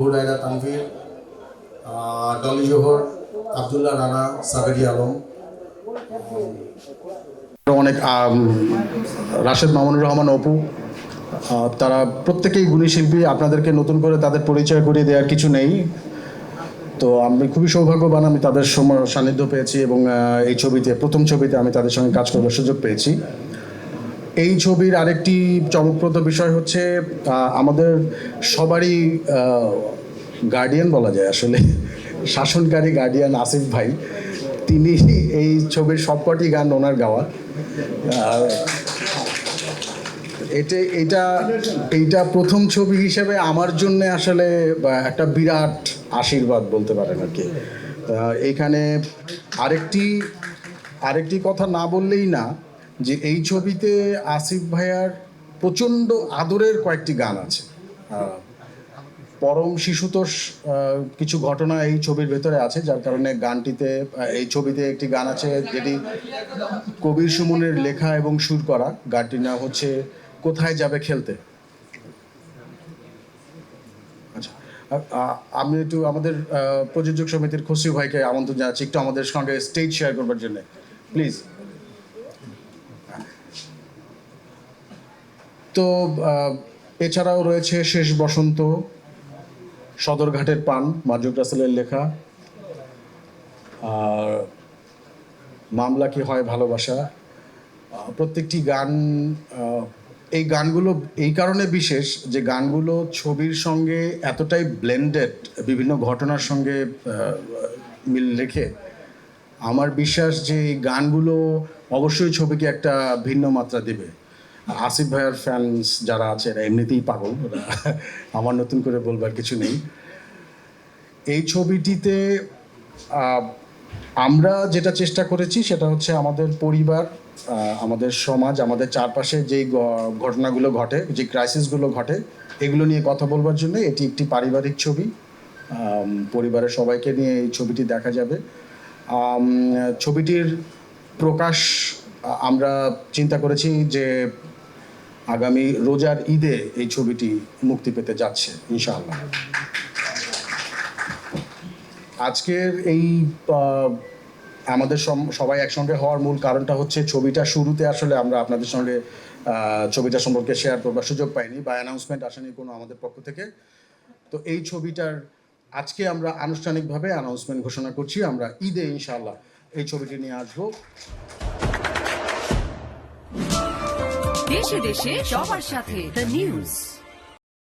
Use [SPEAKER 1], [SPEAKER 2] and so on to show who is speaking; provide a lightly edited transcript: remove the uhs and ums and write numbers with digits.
[SPEAKER 1] হুরায়রা তানভীর, ডলি জোহর, আব্দুল্লাহ রানা, সাবেরি আলম, অনেক রাশেদ মামুনুর রহমান অপু, তারা প্রত্যেকেই গুণী শিল্পী। আপনাদেরকে নতুন করে তাদের পরিচয় করিয়ে দেওয়ার কিছু নেই। তো আমি খুবই সৌভাগ্যবান, আমি তাদের সান্নিধ্য পেয়েছি এবং এই ছবিতে, প্রথম ছবিতে আমি তাদের সঙ্গে কাজ করার সুযোগ পেয়েছি। এই ছবির আরেকটি চমকপ্রদ বিষয় হচ্ছে আমাদের সবারই গার্ডিয়ান বলা যায়, আসলে শাসনকারী গার্ডিয়ান আসিফ ভাই, তিনি এই ছবির সবকটি গান ওনার গাওয়া। এইটা প্রথম ছবি হিসেবে আমার জন্য আসলে একটা বিরাট আশীর্বাদ বলতে পারেন আর কি। এইখানে আরেকটি কথা না বললেই না, যে এই ছবিতে আসিফ ভাইয়ার প্রচণ্ড আদরের কয়েকটি গান আছে। পরম শিশুতোষ কিছু ঘটনা এই ছবির ভেতরে আছে, যার কারণে গানটিতে, এই ছবিতে একটি গান আছে যেটি কবির সুমনের লেখা এবং সুর করা। গানটির নাম হচ্ছে কোথায় যাবে খেলতে। আচ্ছা, আমি একটু আমাদের প্রযোজক সমিতির খসরু ভাইকে আমন্ত্রণ জানাচ্ছি একটু আমাদের সঙ্গে স্টেজ শেয়ার করবার জন্য, প্লিজ। তো এছাড়াও রয়েছে শেষ বসন্ত, সদরঘাটের পান, মার্জুক রাসেলের লেখা, আর মামলা কি হয় ভালোবাসা। প্রত্যেকটি গান, এই গানগুলো এই কারণে বিশেষ যে গানগুলো ছবির সঙ্গে এতটাই ব্লেন্ডেড, বিভিন্ন ঘটনার সঙ্গে মিল রেখে আমার বিশ্বাস যে এই গানগুলো অবশ্যই ছবিকে একটা ভিন্ন মাত্রা দেবে। আসিফ ভাইয়ার ফ্যান্স যারা আছে এরা এমনিতেই পাগল, আমার নতুন করে বলবার কিছু নেই। এই ছবিটিতে আমরা যেটা চেষ্টা করেছি সেটা হচ্ছে আমাদের পরিবার, আমাদের সমাজ, আমাদের চারপাশে যেই ঘটনাগুলো ঘটে, যে ক্রাইসিসগুলো ঘটে, এগুলো নিয়ে কথা বলবার জন্য। এটি একটি পারিবারিক ছবি, পরিবারের সবাইকে নিয়ে এই ছবিটি দেখা যাবে। ছবিটির প্রকাশ আমরা চিন্তা করেছি যে আগামী রোজার ঈদে এই ছবিটি মুক্তি পেতে যাচ্ছে ইনশাআল্লাহ। আজকের এই আমাদের সবাই একসঙ্গে হওয়ার মূল কারণটা হচ্ছে ছবিটা শুরুতে আসলে আমরা আপনাদের সঙ্গে ছবিটা সম্পর্কে শেয়ার করবার সুযোগ পাইনি বা অ্যানাউন্সমেন্ট আসেনি কোনো আমাদের পক্ষ থেকে। তো এই ছবিটার আজকে আমরা আনুষ্ঠানিকভাবে অ্যানাউন্সমেন্ট ঘোষণা করছি, আমরা ঈদে ইনশাআল্লাহ এই ছবিটি নিয়ে আসবো।
[SPEAKER 2] দেশে দেশে সবার সাথে দ্য নিউজ।